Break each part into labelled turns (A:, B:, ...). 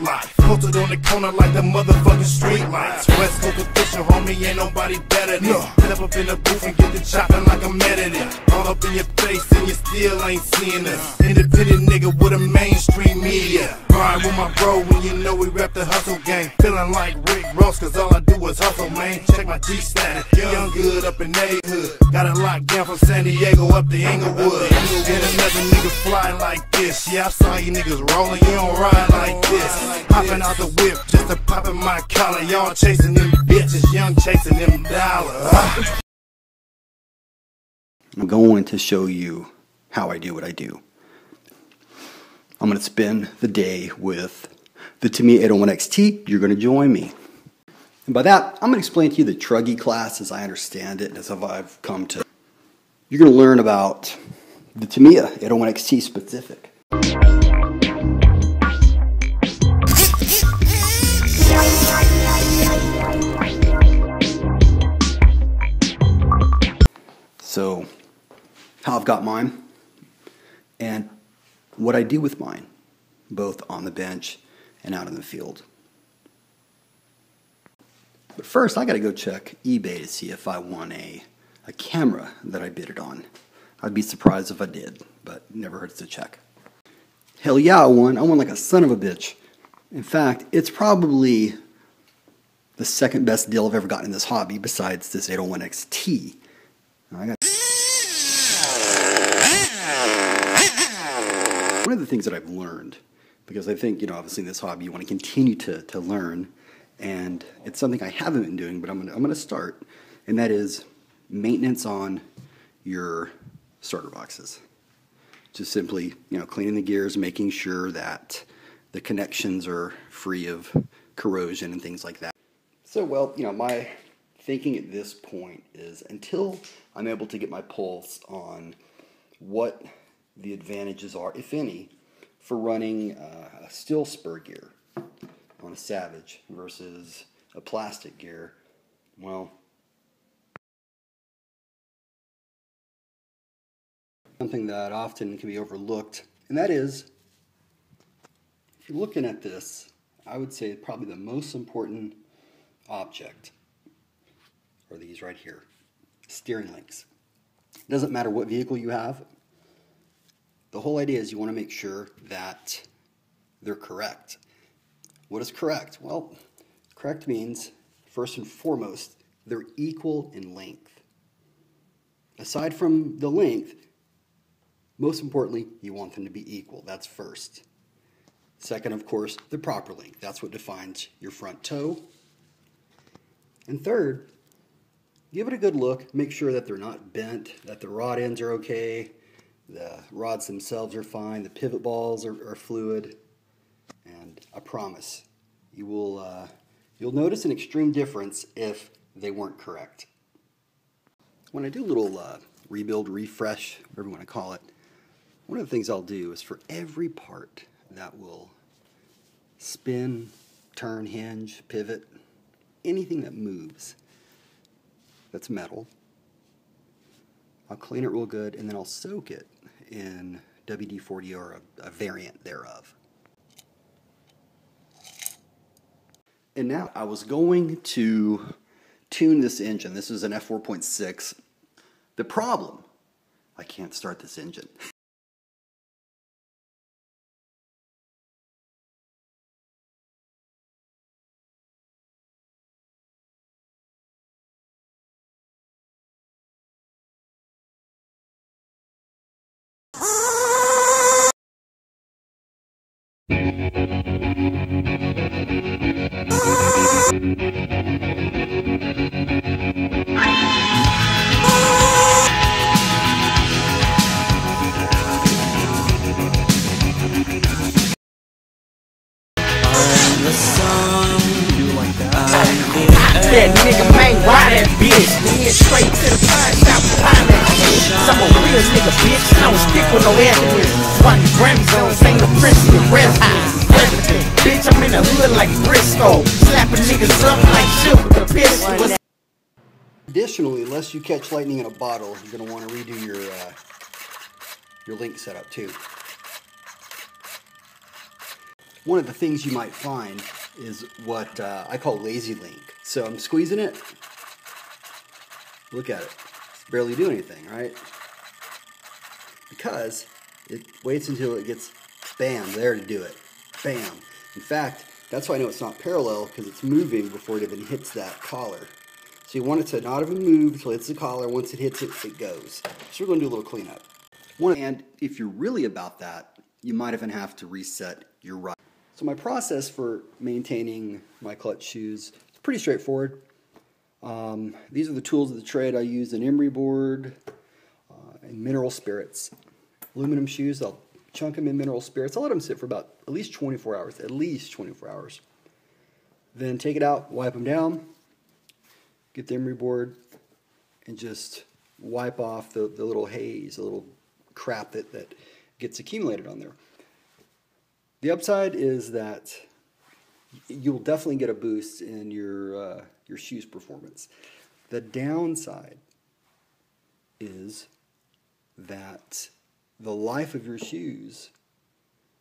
A: life. Posted on the corner like the motherfucking street lights. West Coast official, homie, ain't nobody better than. Step up in the booth and get the chopping like I'm editing. All up in your face and you still ain't seeing us. Independent nigga with a mainstream media. Ride with my bro when you know we rep the hustle game. Feeling like Rick Ross cause all I do is hustle, man. Check my G status, young good up in A hood. Got it locked down from San Diego up to Inglewood. And another nigga fly like this. Yeah, I saw you niggas rolling, you don't ride like this. Hopping out the whip just to pop in my collar. Y'all chasing them bitches, young chasing them dollars.
B: I'm going to show you how I do what I do. I'm going to spend the day with the Tamiya 801XT. You're going to join me. And by that, I'm going to explain to you the truggy class as I understand it, as I've come to. You're going to learn about the Tamiya 801XT specific. So, how I've got mine, and what I do with mine, both on the bench and out in the field. But first, I got to go check eBay to see if I won a camera that I bid it on. I'd be surprised if I did, but never hurts to check. Hell yeah, I won. I won like a son of a bitch. In fact, it's probably the second best deal I've ever gotten in this hobby besides this 801XT. One of the things that I've learned, because I think, obviously in this hobby you want to continue to learn, and it's something I haven't been doing, but I'm gonna start, and that is maintenance on your starter boxes. Just simply, cleaning the gears, making sure that the connections are free of corrosion and things like that. So, well, my thinking at this point is until I'm able to get my pulse on what the advantages are, if any, for running a steel spur gear on a Savage versus a plastic gear, well, something that often can be overlooked, and that is, if you're looking at this, I would say probably the most important object are these right here, steering links. It doesn't matter what vehicle you have. The whole idea is you want to make sure that they're correct. What is correct? Well, correct means, first and foremost, they're equal in length. Aside from the length, most importantly, you want them to be equal. That's first. Second, of course, the proper length. That's what defines your front toe. And third, give it a good look. Make sure that they're not bent, that the rod ends are okay, the rods themselves are fine, the pivot balls are fluid, and I promise you'll notice an extreme difference if they weren't correct. When I do a little rebuild, refresh, whatever you want to call it, one of the things I'll do is for every part that will spin, turn, hinge, pivot, anything that moves that's metal, I'll clean it real good, and then I'll soak it in WD-40 or a variant thereof. And now I was going to tune this engine. This is an F4.6. The problem, I can't start this engine.
C: That nigga man, why that bitch? Then straight to the pine, stop behind that shit. Some a real nigga, bitch. I don't stick with no evidence. Swatting Grammys on, ain't no prince in the resident. Bitch, I'm in the hood like Briscoe, slapping niggas up like shit with the pistol.
B: Additionally, unless you catch lightning in a bottle, you're going to want to redo your link setup too. one of the things you might find is what I call lazy link. So I'm squeezing it. Look at it. It's barely doing anything, right? Because it waits until it gets, bam, there to do it. Bam. In fact, that's why I know it's not parallel, because it's moving before it even hits that collar. So you want it to not even move until it hits the collar. Once it hits it, it goes. So we're going to do a little cleanup. And if you're really about that, you might even have to reset your ride. So my process for maintaining my clutch shoes is pretty straightforward. These are the tools of the trade. I use an emery board and mineral spirits. Aluminum shoes, I'll chunk them in mineral spirits. I'll let them sit for about at least 24 hours. At least 24 hours. Then take it out, wipe them down, get the emery board, and just wipe off the little haze, the little crap that gets accumulated on there. The upside is that you'll definitely get a boost in your shoes performance. The downside is that the life of your shoes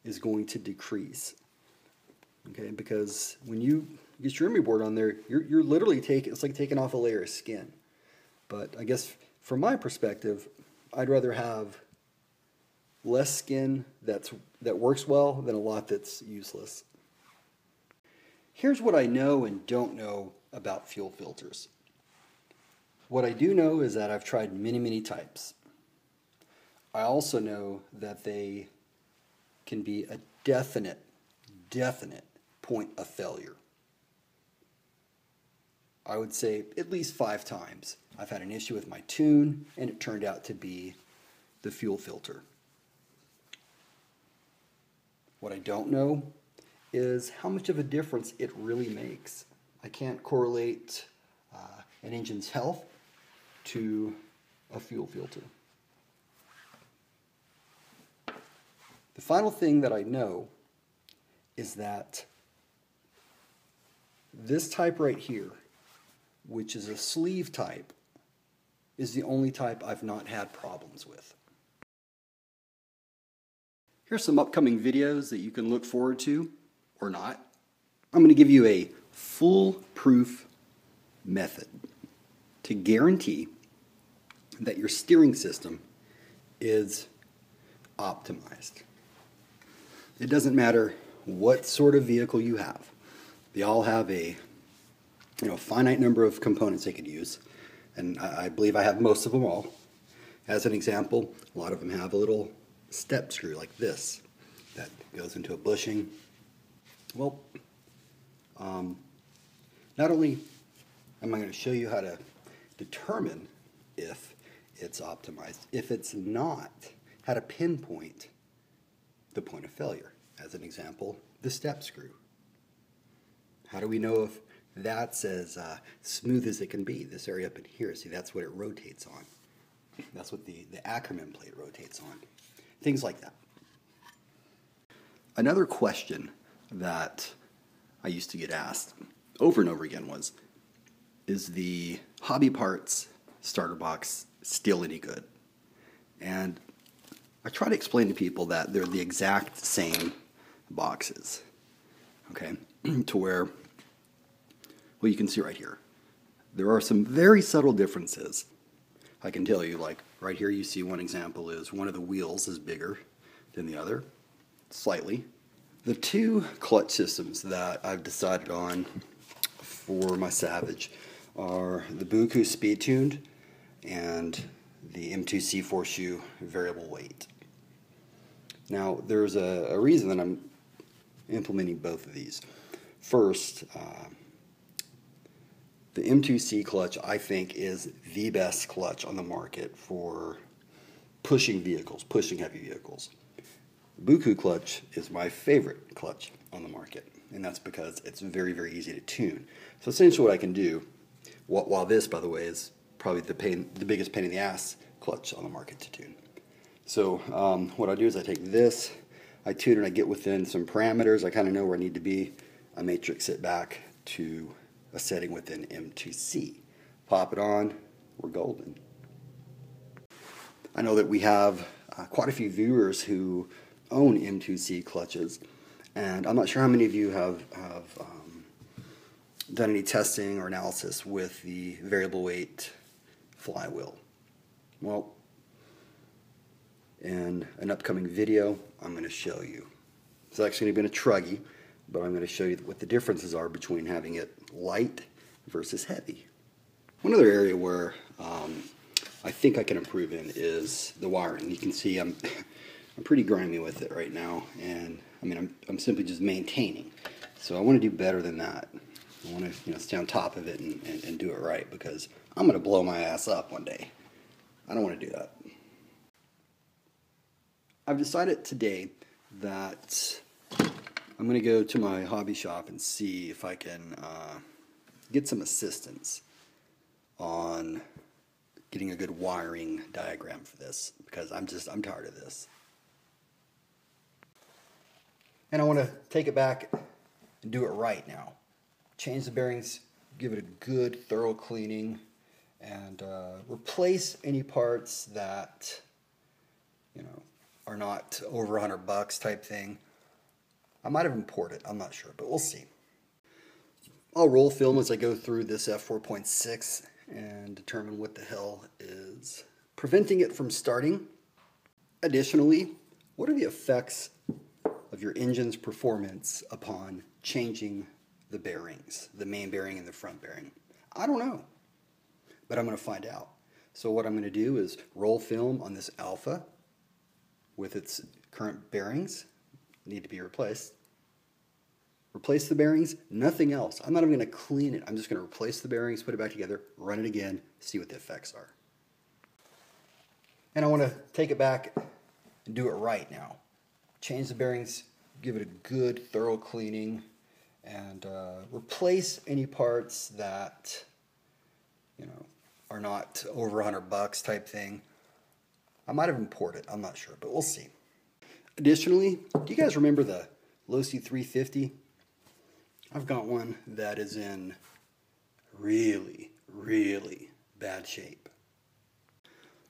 B: is going to decrease. Okay, because when you get your emery board on there, you're literally it's like taking off a layer of skin. But I guess from my perspective, I'd rather have less skin that works well than a lot that's useless. Here's what I know and don't know about fuel filters. What I do know is that I've tried many types. I also know that they can be a definite point of failure. I would say at least 5 times I've had an issue with my tune, and it turned out to be the fuel filter. What I don't know is how much of a difference it really makes. I can't correlate an engine's health to a fuel filter. The final thing that I know is that this type right here, which is a sleeve type, is the only type I've not had problems with. Here's some upcoming videos that you can look forward to, or not. I'm going to give you a foolproof method to guarantee that your steering system is optimized. It doesn't matter what sort of vehicle you have. They all have a finite number of components they could use, and I believe I have most of them all. As an example, a lot of them have a little step screw like this that goes into a bushing. Well, not only am I going to show you how to determine if it's optimized, if it's not, how to pinpoint the point of failure. As an example, the step screw. How do we know if that's as smooth as it can be? This area up in here, see, that's what it rotates on. That's what the Ackerman plate rotates on. Things like that. Another question that I used to get asked over and over again was, is the Hobby Parts starter box still any good? And I try to explain to people that they're the exact same boxes, okay? To where, well, you can see right here, there are some very subtle differences. I can tell you, like right here you see one example is one of the wheels is bigger than the other, slightly. The 2 clutch systems that I've decided on for my Savage are the Buku Speed Tuned and the M2C4 shoe variable weight. Now there's a reason that I'm implementing both of these. First, the M2C clutch, I think, is the best clutch on the market for pushing vehicles, pushing heavy vehicles. The Buku clutch is my favorite clutch on the market, and that's because it's very easy to tune. So essentially what I can do, while this, by the way, is probably the biggest pain in the ass clutch on the market to tune. So what I do is I take this, I tune it, I get within some parameters, I kind of know where I need to be, I matrix it back to a setting within M2C. Pop it on, we're golden. I know that we have quite a few viewers who own M2C clutches, And I'm not sure how many of you have done any testing or analysis with the variable weight flywheel. Well, in an upcoming video, I'm going to show you. It's actually going to be a truggy, but I'm going to show you what the differences are between having it light versus heavy. One other area where I think I can improve in is the wiring. You can see I'm pretty grimy with it right now, and I mean I'm simply just maintaining. So I want to do better than that. I want to stay on top of it and do it right, because I'm going to blow my ass up one day. I don't want to do that. I've decided today that I'm going to go to my hobby shop and see if I can get some assistance on getting a good wiring diagram for this, because I'm tired of this. And I want to take it back and do it right now. Change the bearings, give it a good thorough cleaning, and replace any parts that are not over $100 type thing. I might have imported, I'm not sure, but we'll see. I'll roll film as I go through this f4.6 and determine what the hell is preventing it from starting. Additionally, what are the effects of your engine's performance upon changing the bearings, the main bearing and the front bearing? I don't know, but I'm going to find out. So what I'm going to do is roll film on this Alpha with its current bearings, need to be replaced. Replace the bearings, nothing else. I'm not even going to clean it. I'm just going to replace the bearings, put it back together, run it again, see what the effects are. And I want to take it back and do it right now. Change the bearings, give it a good thorough cleaning, and replace any parts that are not over $100 type thing. I might have imported, I'm not sure, but we'll see. Additionally, do you guys remember the Losi 350? I've got one that is in really, really bad shape.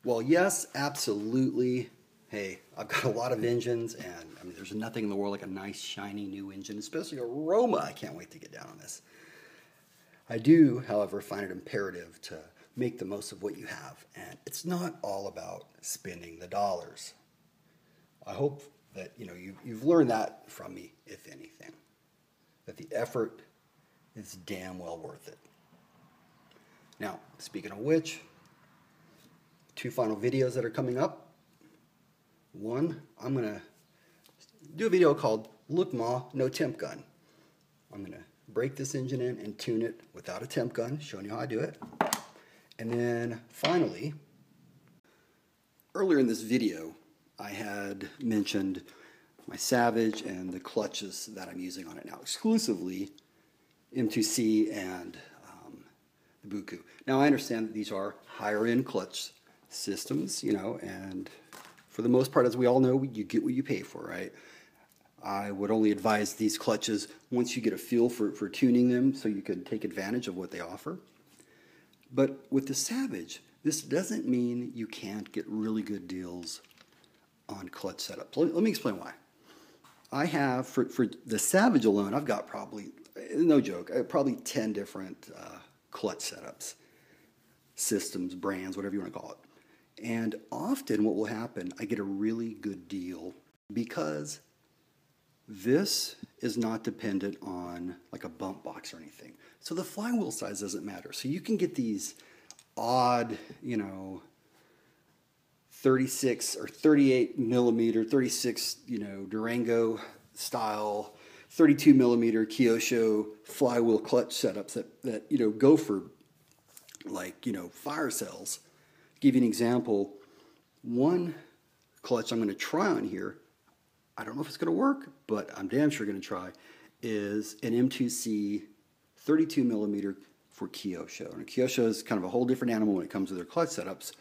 B: Well, yes, absolutely. Hey, I've got a lot of engines, and I mean, there's nothing in the world like a nice, shiny new engine, especially a Roma. I can't wait to get down on this. I do, however, find it imperative to make the most of what you have, and it's not all about spending the dollars. I hope that you've learned that from me, if anything, that the effort is damn well worth it. Now, speaking of which, 2 final videos that are coming up. One, I'm going to do a video called Look Ma, No Temp Gun. I'm going to break this engine in and tune it without a temp gun, showing you how I do it. And then finally, earlier in this video, I had mentioned my Savage and the clutches that I'm using on it now, exclusively M2C and the Buku. Now I understand that these are higher end clutch systems, and for the most part, as we all know, you get what you pay for, right? I would only advise these clutches once you get a feel for tuning them, so you can take advantage of what they offer. But with the Savage, this doesn't mean you can't get really good deals on clutch setups. Let me explain why. I have, for the Savage alone, I've got probably, no joke, probably 10 different clutch setups, systems, brands, whatever you want to call it. And often what will happen, I get a really good deal because this is not dependent on like a bump box or anything. So the flywheel size doesn't matter. So you can get these odd, 36 or 38 millimeter, 36, Durango style, 32 millimeter Kyosho flywheel clutch setups that go for like, fire cells. Give you an example. One clutch I'm going to try on here, I don't know if it's going to work, but I'm damn sure going to try, is an M2C 32 millimeter for Kyosho. And Kyosho is kind of a whole different animal when it comes to their clutch setups,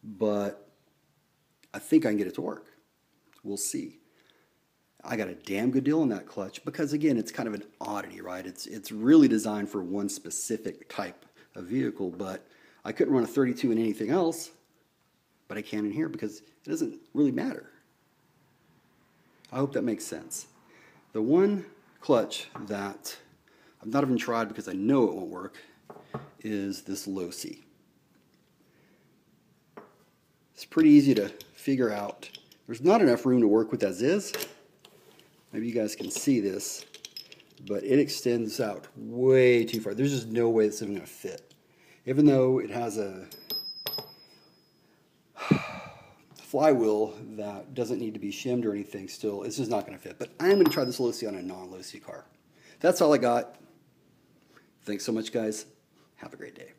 B: but I think I can get it to work. We'll see. I got a damn good deal on that clutch because, again, it's kind of an oddity, right? It's really designed for one specific type of vehicle, but I couldn't run a 32 in anything else, but I can in here because it doesn't really matter. I hope that makes sense. The one clutch that I've not even tried because I know it won't work is this low C. It's pretty easy to figure out. There's not enough room to work with as is. Maybe you guys can see this, but it extends out way too far. There's just no way this is even going to fit. Even though it has a flywheel that doesn't need to be shimmed or anything, still, it's just not going to fit. But I'm going to try this low C on a non-low C car. That's all I got. Thanks so much, guys. Have a great day.